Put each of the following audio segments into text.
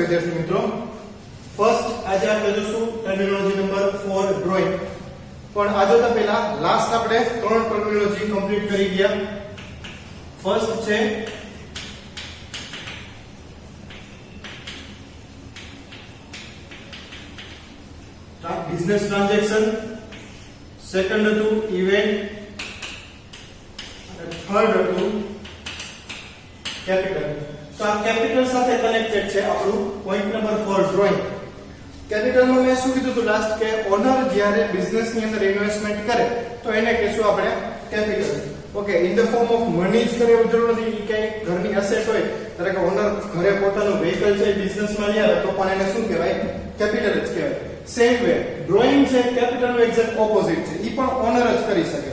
વિદ્યાર્થી મિત્રો, ફર્સ્ટ આજે આપણે જોશું ટર્મિનોલોજી નંબર 4 ડ્રોઈંગ. પણ આ જોતા પહેલા લાસ્ટ આપણે 3 ટર્મિનોલોજી કમ્પ્લીટ કરી ગયા. ફર્સ્ટ છે બિઝનેસ ટ્રાન્ઝેક્શન, સેકન્ડ હતું ઇવેન્ટ અને થર્ડ હતું કેપિટલ. તો આ કેપિટલ સાથે કનેક્ટેડ છે આપણું પોઈન્ટ નંબર 4 ડ્રોઈંગ. કેપિટલમાં મેં શું કીધું હતું લાસ્ટ કે ઓનર જ્યારે બિઝનેસ ની અંદર ઇન્વેસ્ટમેન્ટ કરે તો એને કહેશું આપણે capital. Okay, in the form of money જ કરે એવું જરૂર નથી. એ કઈ ઘરની એસેટ હોય ત્યારે કે ઓનર ઘરે પોતાનું વ્હીકલ છે બિઝનેસમાં લઈ આવે તો પણ એને શું કહેવાય? કેપિટલ જ કહેવાય. સેમ વે ડ્રોઈંગ છે કેપિટલનું એક્ઝેક્ટ ઓપોઝિટ છે. એ પણ ઓનર જ કરી શકે.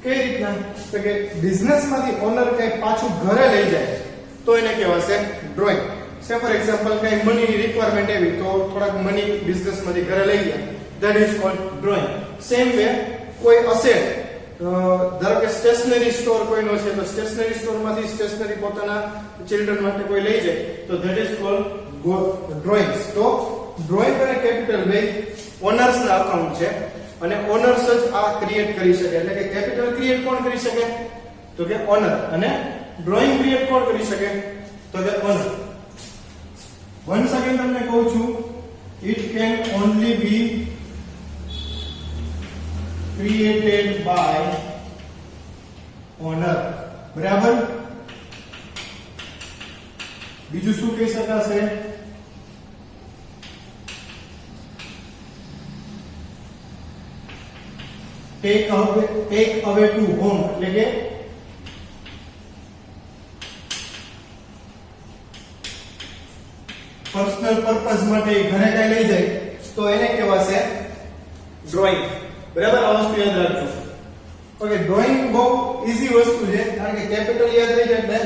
કઈ રીતના? તો કે બિઝનેસમાંથી ઓનર કઈ પાછું ઘરે લઈ જાય તો એને કહેવાશે ડ્રોઈંગ. સે ફોર એક્ઝામ્પલ કઈ મનીની રિક્વાયરમેન્ટ આવી તો થોડાક મની બિઝનેસમાંથી ઘરે લઈ ગયા, that is called drawing. Same way કોઈ અસેટ, ધારો કે સ્ટેશનરી સ્ટોર કોઈનો છે તો સ્ટેશનરી સ્ટોરમાંથી સ્ટેશનરી પોતાના ચિલ્ડ્રન માટે કોઈ લઈ જાય તો ધેટ ઇઝ કોલ્ડ ડ્રોઈંગ્સ. તો ડ્રોઈંગ અને કેપિટલ બે ઓનર્સ ના અકાઉન્ટ છે અને ઓનર્સ જ આ ક્રિએટ કરી શકે. એટલે કે કેપિટલ ક્રિએટ કોણ કરી શકે? તો કે ઓનર. અને ડ્રોઈંગ ક્રિએટ કોણ કરી શકે? તો કે ઓનર. વન્સ અગેન તમને કહું છું, it can only be created by owner. બરાબર? બીજું શું કહી શકાશે? take away to home એટલે કે પર્સનલ પર્પઝ માટે ઘરે કઈ લઈ જાય તો એને કહેવાશે ડ્રોઈંગ. બરાબર? આ વસ્તુ યાદ રાખજો. ઓકે, ડ્રોઈંગ બહુ ઈઝી વસ્તુ છે કારણ કે કેપિટલ યાદ રહી જાય એટલે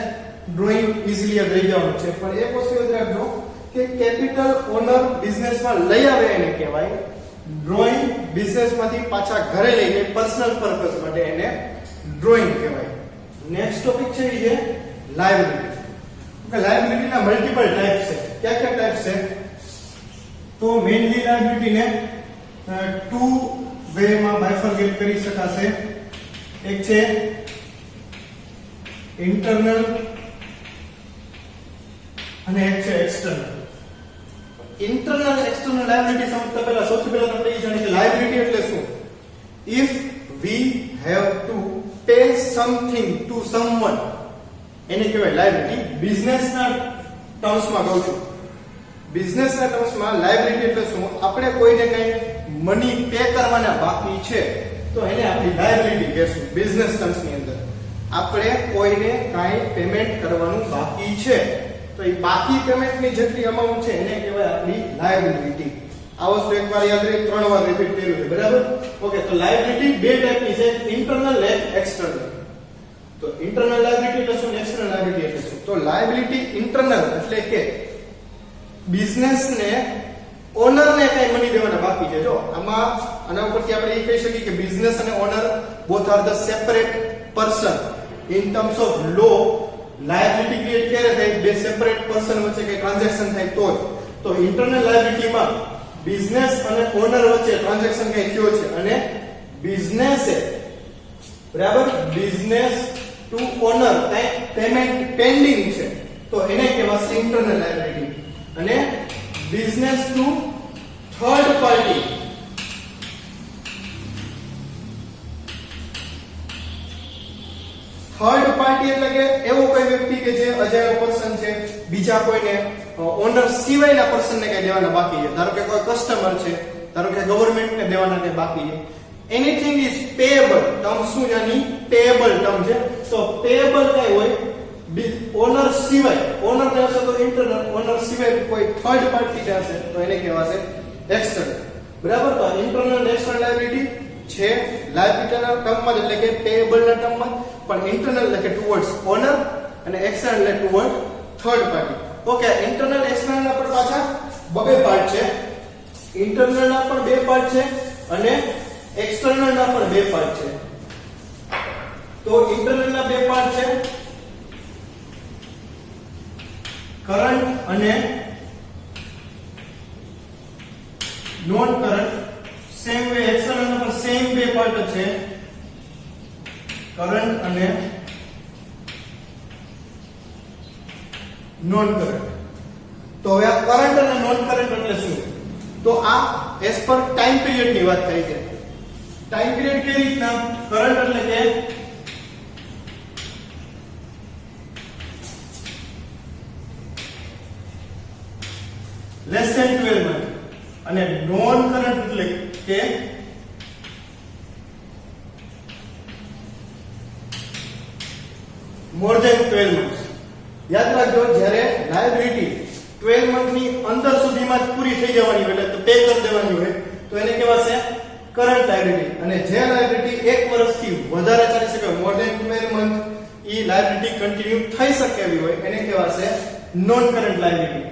ડ્રોઈંગ ઈઝીલી યાદ રહી જવાનું છે. પણ એક વસ્તુ યાદ રાખજો કે કેપિટલ ઓનર બિઝનેસમાં લઈ આવે એને કહેવાય ડ્રોઈંગ. બિઝનેસમાંથી પાછા ઘરે લઈ જાય પર્સનલ પર્પઝ માટે એને ડ્રોઈંગ કહેવાય. નેક્સ્ટ ટોપિક છે એ છે લાયબિલિટી. ઓકે, લાયબિલિટીના મલ્ટીપલ ટાઈપ્સ છે. કયા કયા ટાઈપ્સ છે? તો મેઇનલી લાયબિલિટીને ટુ વેમાં બાયફર્ગેટ કરી શકાશે. એક છે ઇન્ટરનલ અને એક છે એક્સટર્નલ. ઇન્ટરનલ એક્સટર્નલ લાયબિલિટી સમજતા પહેલા સૌથી પહેલા આપણે એ જાણીએ કે લાયબિલિટી એટલે શું? If we have to pay something to someone એને કહેવાય લાયબિલિટી. બિઝનેસના ટર્મ્સમાં કહું છું, બિઝનેસના ટર્મ્સમાં લાયબિલિટી એટલે શું? આપણે કોઈને કઈ મની પે કરવાના બાકી છે તો એને આપણી લાયબિલિટી કહેશું. બિઝનેસ ટર્મ્સની અંદર આપણે કોઈને કાંઈ પેમેન્ટ કરવાનું બાકી છે તો એ બાકી પેમેન્ટની જેટલી અમાઉન્ટ છે એને કહેવાય આપણી લાયબિલિટી. આ વસ્તુ એકવાર યાદ રહી, 3 વાર રિપીટ કર્યું છે. બરાબર? ઓકે, તો લાયબિલિટી બે ટાઈપની છે, ઇન્ટરનલ અને એક્સટર્નલ. તો ઇન્ટરનલ લાયબિલિટી એટલે શું? એક્સટર્નલ લાયબિલિટી એટલે શું? તો લાયબિલિટી ઇન્ટરનલ એટલે કે બિઝનેસને ઓનરને કઈ મની દેવાના બાકી છે. જો આના ઉપરથી આપણે એ કહી શકીએ કે બિઝનેસ અને owner both are the separate person. In terms of law liability create ક્યારે થાય? બે સેપરેટ પર્સન વચ્ચે કઈ ટ્રાન્ઝેક્શન થાય તો જ. તો ઇન્ટરનલ લાયબિલિટીમાં બિઝનેસ અને ઓનર વચ્ચે ટ્રાન્ઝેક્શન કઈ થયો છે અને બિઝનેસે, બરાબર, બિઝનેસ ટુ ઓનર કઈ પેમેન્ટ પેન્ડિંગ છે તો એને કહેવાશે ઇન્ટરનલ લાયબિલિટી. અને business to third party, third party એટલે કે એવો કોઈ વ્યક્તિ કે જે અજાણ્યો પર્સન છે, બીજા કોઈને ઓનર સિવાયના પર્સનને કઈ દેવાના બાકી છે. ધારો કે કોઈ કસ્ટમર છે, ધારો કે ગવર્નમેન્ટને દેવાના કઈ બાકી છે. Anything is payable. ટર્મ શું જાની? પેએબલ ટર્મ છે. તો પેએબલ કઈ હોય? ઓનર સિવાય, ઓનર ને હશે તો ઇન્ટરનલ, ઓનર સિવાય કોઈ થર્ડ પાર્ટી હશે તો એને કહેવાશે એક્સટર્નલ. બરાબર? તો ઇન્ટરનલ એક્સટર્નલ લાયબિલિટી છે લાયબિલિટીના ટર્મમાં એટલે કે પેએબલના ટર્મમાં, પણ ઇન્ટરનલ એટલે કે ટુવર્ડ્સ ઓનર અને એક્સટર્નલ એટલે toward third party. Okay, internal external ના પણ પાછા બે પાર્ટ છે. ઇન્ટરનલ ના પણ બે પાર્ટ છે અને એક્સટર્નલ ના પણ બે પાર્ટ છે. તો ઇન્ટરનલ ના બે પાર્ટ છે કરંટ અને non current same way external ના પણ સેમ બે પાર્ટ છે કરંટ અને નોન કરંટ તો હવે આ કરંટ અને નોન કરંટ એટલે શું તો આ એસ પર ટાઈમ પીરિયડ ની વાત થઈ છે ટાઈમ પીરિયડ કેવી રીતના કરંટ એટલે કે લેસ ધેન 12 મંથ અને નોન કરંટ એટલે કે મોર ધેન 12 મંથ યાદ રાખજો જ્યારે લાયબિલિટી 12 મંથ ની અંદર સુધીમાં જ પૂરી થઈ જવાની હોય એટલે પે કરી દેવાની હોય તો એને કહેવાશે કરંટ લાયબિલિટી અને જે લાયબિલિટી 1 વર્ષથી વધારે ચાલી શકે મોર ધેન 12 મંથ ઈ લાયબિલિટી કન્ટિન્યુ થઈ શકે એવી હોય એને કહેવાશે નોન કરંટ લાયબિલિટી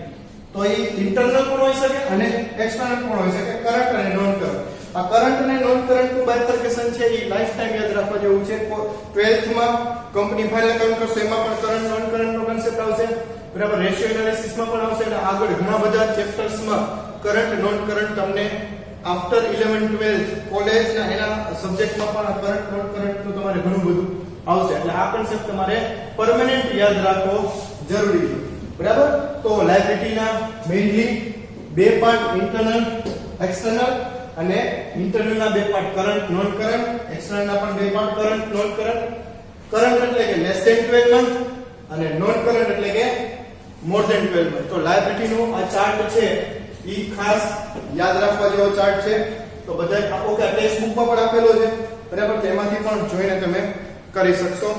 તો એ ઇન્ટરનલ પણ હોઈ શકે અને એક્સટર્નલ પણ હોઈ શકે કરંટ અને નોન કરંટ આ કરંટ અને નોન કરંટ નું બાયફર્કેશન છે એ લાઈફ ટાઈમ યાદ રાખવા જેવું છે 12th માં કંપની ફાઇલ એકાઉન્ટ કરશો એમાં પણ કરંટ નોન કરંટ નો કન્સેપ્ટ આવશે બરાબર રેશિયો એનાલિસિસ માં પણ આવશે અને આગળ ઘણા બધા ચેપ્ટર્સ માં કરંટ નોન કરંટ તમને આફ્ટર 11 12 કોલેજ ના એના સબ્જેક્ટ માં પણ આ કરંટ નોન કરંટ નું તમારે ઘણું બધું આવશે એટલે આ કન્સેપ્ટ તમારે પરમેનન્ટ યાદ રાખવો જરૂરી છે બરાબર તો લાયબિલિટી ના મેઇનલી બે પાર્ટ ઇન્ટરનલ એક્સટર્નલ અને ઇન્ટરનલ ના બે part current non current external ના પણ બે part current non current current એટલે કે લેસ ધેન 12 મંથ અને નોન કરંટ એટલે કે મોર ધેન 12 મંથ તો લાયબિલિટી નો આ ચાર્ટ છે ઈ ખાસ યાદ રાખવા જેવો ચાર્ટ છે તો બધા ઓકે ટેક્સ્ટ બુક માં પણ આપેલો છે બરાબર તેમાંથી પણ જોઈને તમે કરી શકશો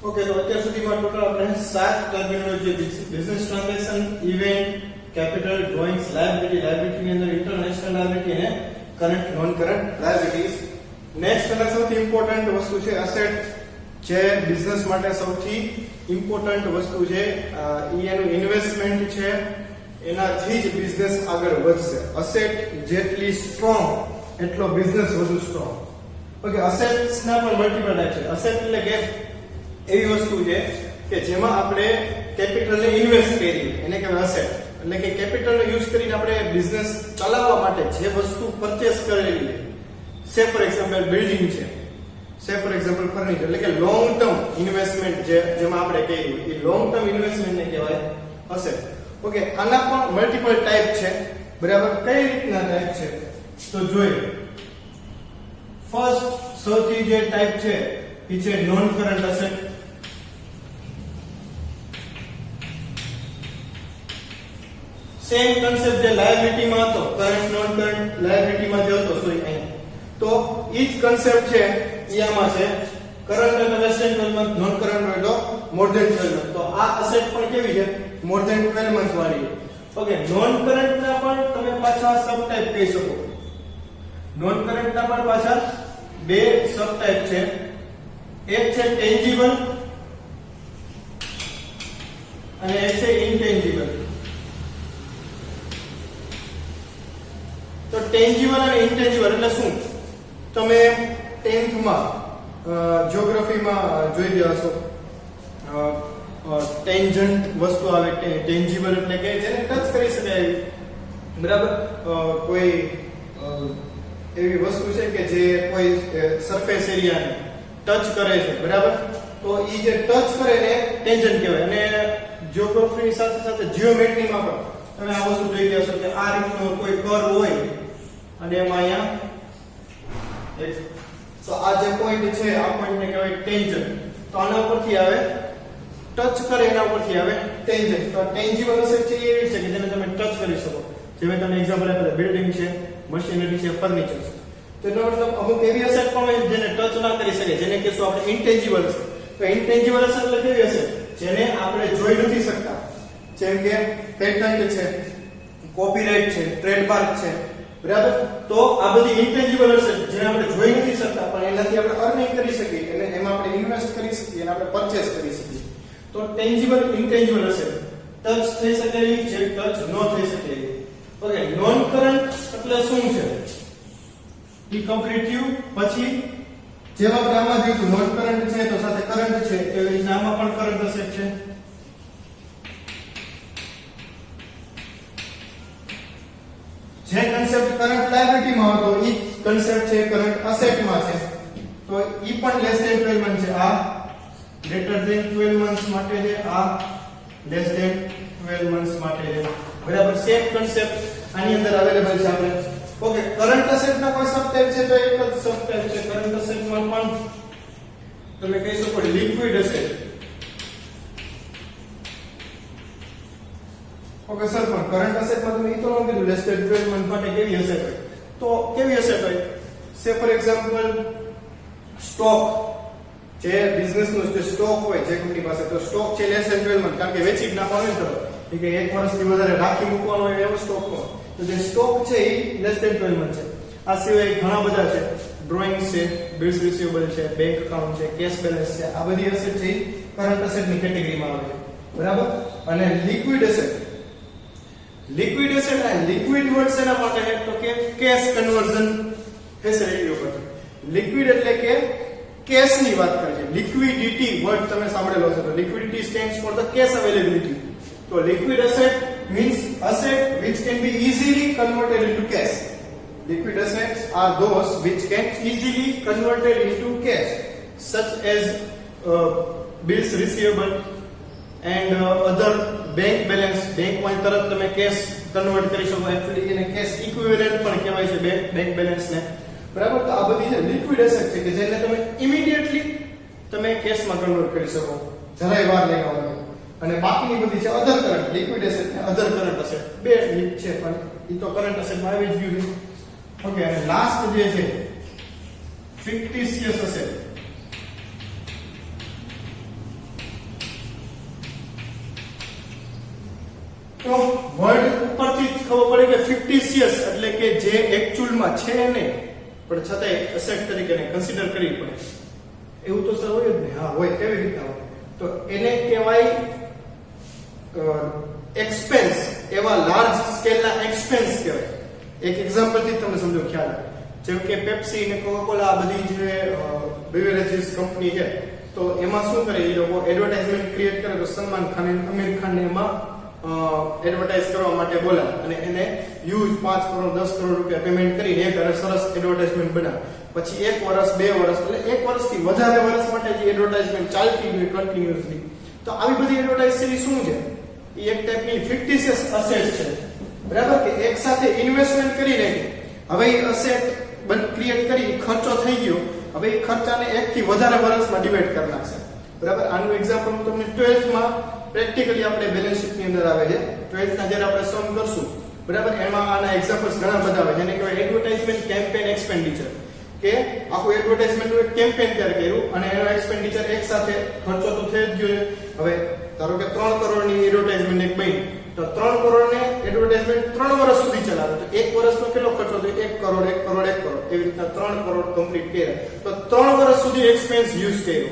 ઓકે તો અત્યાર સુધીમાં ટોટલ આપણે 7 terminology business transaction event capital drawings liability ની અંદર ઇન્ટરનેશનલ લાયબિલિટી અને current non current liabilities next અને સૌથી ઇમ્પોર્ટન્ટ વસ્તુ છે એસેટ જે બિઝનેસ માટે સૌથી ઇમ્પોર્ટન્ટ વસ્તુ છે એનું ઇન્વેસ્ટમેન્ટ છે એનાથી જ બિઝનેસ આગળ વધશે એસેટ જેટલી સ્ટ્રોંગ એટલો બિઝનેસ વધુ સ્ટ્રોંગ ઓકે એસેટ્સ ના પણ મલ્ટીપલ ટાઈપ છે એસેટ એટલે કે એવી વસ્તુ છે કે જેમાં આપણે કેપિટલને ઇન્વેસ્ટ કરીએ એને કહેવાય એસેટ એટલે કે કેપિટલનો યુઝ કરીને આપણે બિઝનેસ ચલાવવા માટે જે વસ્તુ પરચેસ કરેલી છે સે ફોર એક્ઝામ્પલ બિલ્ડિંગ છે સે ફોર એક્ઝામ્પલ ફર્નિચર એટલે કે લોંગ ટર્મ ઇન્વેસ્ટમેન્ટ જેમાં આપણે કહીએ એ લોંગ ટર્મ ઇન્વેસ્ટમેન્ટને કહેવાય એસેટ ઓકે આના પણ મલ્ટીપલ ટાઈપ છે બરાબર કઈ રીતના ટાઈપ છે તો જોઈએ ફર્સ્ટ સૌથી જે ટાઈપ છે એ છે non current asset same concept જે લાયબિલિટી માં હતો કરંટ નોન કરંટ લાયબિલિટી માં જે હતો સોરી અહીં તો ઈ જ કન્સેપ્ટ છે આમાં છે કરંટ અને less than 12 month non current હોય તો મોર ધેન 12 મંથ તો આ એસેટ પણ કેવી છે મોર ધેન 12 મંથ વાળી ઓકે નોન કરંટ ના પણ તમે પાછા સબ ટાઈપ કહી શકો નોન કરંટ ના પણ પાછા બે સબ ટાઈપ છે એક છે ટેન્જીબલ અને એક છે ઇન્ટેન્જીબલ તો ટેન્જીબલ અને ઇન્ટેન્જીબલ એટલે શું તમે 10th માં જીઓગ્રાફીમાં જોઈ ગયા હશો ટેન્જન્ટ વસ્તુ આવે ટેન્જીબલ એટલે કે જેને ટચ કરી શકાય બરાબર કોઈ એવી વસ્તુ છે કે જે કોઈ સરફેસ એરિયાને ટચ કરે છે બરાબર તો ઈ જે ટચ કરે ને ટેન્જન્ટ કહેવાય અને જીઓગ્રાફીની સાથે સાથે જીઓમેટ્રીમાં પણ તમે આ વસ્તુ જોઈ ગયા છો કે આ રીતનો કોઈ કર્વ હોય અને એમાં અહીંયા એક તો આ જે પોઈન્ટ છે આ પોઈન્ટને કહેવાય ટેન્જન્ટ તો આના ઉપરથી આવે ટચ કરે એના ઉપરથી આવે ટેન્જન્ટ તો ટેન્જીબલ એસેટ છે એવી છે કે જેને તમે ટચ કરી શકો જેમ તમે એક્ઝામ્પલ આપેલા બિલ્ડિંગ છે મશીનરી છે ફર્નિચર છે તો એનો મતલબ અમુક એવી એસેટ પણ હોય જેને ટચ ના કરી શકે જેને કહેશું આપણે ઇન્ટેન્જીબલ છે તો ઇન્ટેન્જીબલ એસેટ એટલે કેવી હશે જેને આપણે જોઈ નથી શકતા જેમ કે પેટન્ટ છે કોપીરાઇટ છે ટ્રેડમાર્ક છે બરાબર તો આ બધી ઇન્ટેન્જીબલ એસેટ જેને આપણે જોઈ નથી શકતા પણ એનાથી આપણે અર્નિંગ કરી શકીએ અને એમાં આપણે ઇન્વેસ્ટ કરી શકીએ અને આપણે પરચેસ કરી શકીએ તો ટેન્જીબલ ઇન્ટેન્જીબલ એસેટ ટચ થઈ શકે જે ટચ ન થઈ શકે ઓકે નોન કરંટ એટલે શું છે ઈ કમ્પ્લીટ થયું પછી જેમ આપણે આમાં જોઈતું નોન કરંટ છે તો સાથે કરંટ છે એવી રીતે આમાં પણ કરંટ એસેટ છે જે કન્સેપ્ટ કરંટ કન્સેપ્ટ છે કરંટ અસેટ માં છે તો ઈ પણ લેસ ધેન 12 મંથ છે, આ ગ્રેટર ધેન 12 મંથ્સ માટે છે, આ લેસ ધેન 12 મંથ્સ માટે છે, બરાબર. સેમ કન્સેપ્ટ આની અંદર અવેલેબલ છે આપણે. ઓકે, કરંટ અસેટ ના કોઈ સબટાઈપ છે તો એક જ સબટાઈપ છે. કરંટ અસેટ માં પણ તમે કહી શકો લિક્વિડ અસેટ. ઓકે સર, પણ કરંટ અસેટ માં તમે ઈ તો ન કીધું લેસ ધેન 12 મંથ માટે કેવી અસેટ હોય, તો કેવી અસેટ હોય? સે ફોર એક્ઝામ્પલ સ્ટોક, જે બિઝનેસ નો જે સ્ટોક હોય જે કંપની પાસે, તો સ્ટોક છે લેસ ધેન 12 મંથ, કારણ કે વેચી જ નાખવાનો છે કે એક વર્ષથી વધારે રાખી મૂકવાનો હોય એવો સ્ટોક નો, તો જે સ્ટોક છે એ લેસ ધેન 12 મંથ છે. આ સિવાય ઘણા બધા છે, ડ્રોઈંગ્સ છે, બિલ્સ રિસીવેબલ છે, બેંક એકાઉન્ટ છે, કેશ બેલેન્સ છે, આ બધી અસેટ છે એ કરંટ અસેટ ની કેટેગરીમાં આવે છે, બરાબર. અને લિક્વિડ અસેટ, લિક્વિડ એસેટ અને લિક્વિડ વર્ડ શેના માટે છે તો કે કેશ કન્વર્ઝન ફેસિલિટી ઉપર. લિક્વિડ એટલે કે કેશ ની વાત કરે છે. લિક્વિડિટી વર્ડ તમે સાંભળેલો હશે, તો liquidity stands for the cash availability. તો liquid asset means asset which can be easily converted into cash. Liquid assets are those which can easily converted into cash, such as bills receivable and other bank balance. Bank માં તરત તમે cache convert કરી શકો, actually એને cache equivalent પણ કહેવાય છે bank balance ને, બરાબર. તો આ બધી છે લિક્વિડ એસેટ છે કે જેને તમે ઇમિડિયેટલી તમે કેશ માં કન્વર્ટ કરી શકો, જરાય વાર નહીં લાગે. અને બાકીની બધી છે અધર કરંટ. લિક્વિડ એસેટ ને અધર કરંટ અસેટ બે છે, પણ ઈ તો કરંટ એસેટ માં આવી જ ગયું છે. ઓકે, અને લાસ્ટ જે છે ફિક્ટિશિયસ અસેટ. તો વર્ડ ઉપરથી જ ખબર પડે કે ફિક્ટિશિયસ એટલે કે જે એકચ્યુઅલ માં છે નહીં પણ છતાંય અસેટ તરીકે કન્સિડર કરવી પડે, એવું તો સર હોય જ ને. હા હોય, કેવી રીતના હોય તો એને કહેવાય એક્સપેન્સ. એવા લાર્જ સ્કેલના એક્સપેન્સ કહેવાય. એક એક્ઝામ્પલ થી તમને સમજો ખ્યાલ આવે, જેમ કે પેપ્સી અને કોકાકોલા આ બધી જે બેવરેજીસ કંપની છે, તો એમાં શું કરે એ લોકો એડવર્ટાઇઝમેન્ટ ક્રિએટ કરે, તો સલમાન ખાન અને આમિર ખાન ને એમાં એડવર્ટાઇઝ કરવા માટે બોલાવે અને એને યુઝ 5 કરોડ 10 કરોડ રૂપિયા પેમેન્ટ કરીને એક સરસ એડવર્ટાઇઝમેન્ટ બનાવે. પછી 1 વર્ષ 2 વર્ષ એટલે 1 વર્ષથી વધારે વર્ષ માટે જે એડવર્ટાઇઝમેન્ટ ચાલતી હોય કન્ટિન્યુઅસલી, તો આવી બધી એડવર્ટાઇઝ છે શું છે? એ એક ટાઈપની ફિક્ટિશિયસ અસેટ છે, બરાબર. કે એક સાથે ઇન્વેસ્ટમેન્ટ કરીને હવે એ અસેટ ક્રિએટ કરી, ખર્ચો થઈ ગયો, હવે એ ખર્ચાને 1 થી વધારે વર્ષમાં ડિવાઈડ કરી નાખશે, બરાબર. આનું એક્ઝામ્પલ હું તમને 12th માં પ્રેક્ટિકલી આપણે બેલેન્સ શીટ ની અંદર આવે છે. 12th ના જ્યારે આપણે સમ કરશું, બરાબર, એમાં આના એક્ઝામ્પલ્સ ઘણા બધા આવે, જેને કહેવાય એડવર્ટાઇઝમેન્ટ કેમ્પેન એક્સપેન્ડિચર. કે આખું એડવર્ટાઇઝમેન્ટ નું એક કેમ્પેન તૈયાર કર્યું અને એનો એક્સપેન્ડિચર એક સાથે ખર્ચો તો થઈ જ ગયો. હવે ધારો કે 3 કરોડની એડવર્ટાઇઝમેન્ટ એક બની, તો 3 કરોડ ને એડવર્ટાઇઝમેન્ટ 3 વર્ષ સુધી ચલાવે, તો 1 વર્ષનો કેટલો ખર્ચો થયો? 1 કરોડ 1 કરોડ 1 કરોડ, એવી રીતના 3 કરોડ કમ્પ્લીટ કર્યા, તો 3 વર્ષ સુધી એક્સપેન્સ યુઝ કર્યો.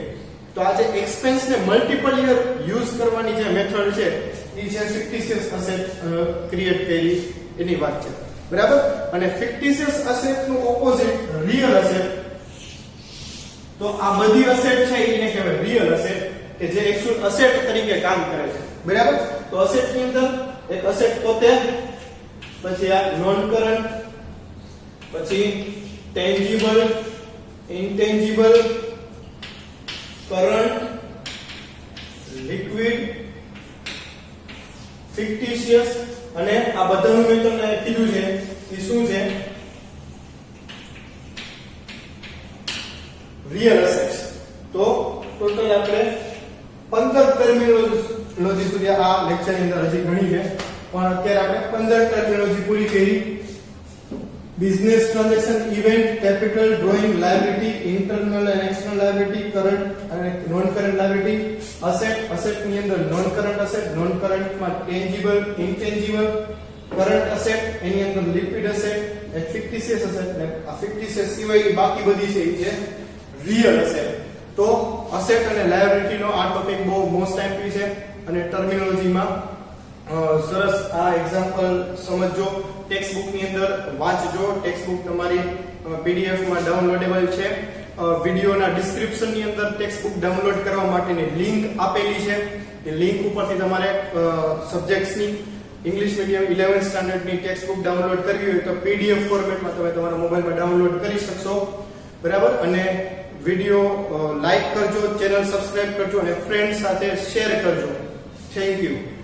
તો આ જે એક્સપેન્સ ને મલ્ટીપલ યર યુઝ કરવાની જે મેથડ છે એ છે ફિક્ટિશિયસ અસેટ ક્રિએટ કરી એની વાત છે, બરાબર. અને ફિક્ટિશિયસ અસેટ નું ઓપોઝિટ રિયલ અસેટ. તો આ બધી અસેટ છે એને કહેવાય રિયલ અસેટ, કે જે એક્ચ્યુઅલ અસેટ તરીકે કામ કરે છે, બરાબર. તો અસેટ ની અંદર એક અસેટ પોતે, પછી આ નોન કરંટ, પછી ટેન્જિબલ, ઇન્ટેન્જિબલ, કરંટ, લિક્વિડ, ફિક્ટિશિયસ, અને આ બધાનું મેં તમને કીધું છે એ શું છે? Real assets. તો ટોટલ આપણે 15 ટર્મિનોલોજી સુધી આ લેક્ચરની અંદર હજી ઘણી છે, પણ અત્યારે આપણે 15 ટર્મિનોલોજી પૂરી કરી. Business transaction, event, capital, drawing, liability, internal and external liability, current અને non current liability, asset, asset ની અંદર non current asset, non current માં ટેન્જિબલ, ઇન્ટેન્જિબલ, કરંટ અસેટ, એની અંદર લિક્વિડ અસેટ, એક ફિક્ટિશિયસ અસેટ, ને આ ફિક્ટિશિયસ સિવાય બાકી બધી છે એ છે રિયલ અસેટ. તો અસેટ અને લાયબિલિટી નો આ ટોપિક બહુ મોસ્ટ આઈમ્પી છે અને ટર્મિનોલોજીમાં સરસ આ એક્ઝામ્પલ સમજજો, ટેક્સ્ટ બુક ની અંદર વાંચજો. ટેક્સ્ટ બુક તમારી પીડીએફ માં ડાઉનલોડેબલ છે. વિડિયોના ડિસ્ક્રિપ્શન ની અંદર ટેક્સ્ટ બુક ડાઉનલોડ કરવા માટેની લિંક આપેલી છે. એ લિંક ઉપરથી તમારે સબ્જેક્ટ્સ ની ઇંગ્લિશ મીડિયમ 11th સ્ટાન્ડર્ડની ટેક્સ્ટ બુક ડાઉનલોડ કરવી હોય તો PDF ફોર્મેટમાં તમે તમારા મોબાઈલમાં ડાઉનલોડ કરી શકશો, બરાબર. અને વિડીયો લાઈક કરજો, ચેનલ સબસ્ક્રાઇબ કરજો અને ફ્રેન્ડ સાથે શેર કરજો. Thank you.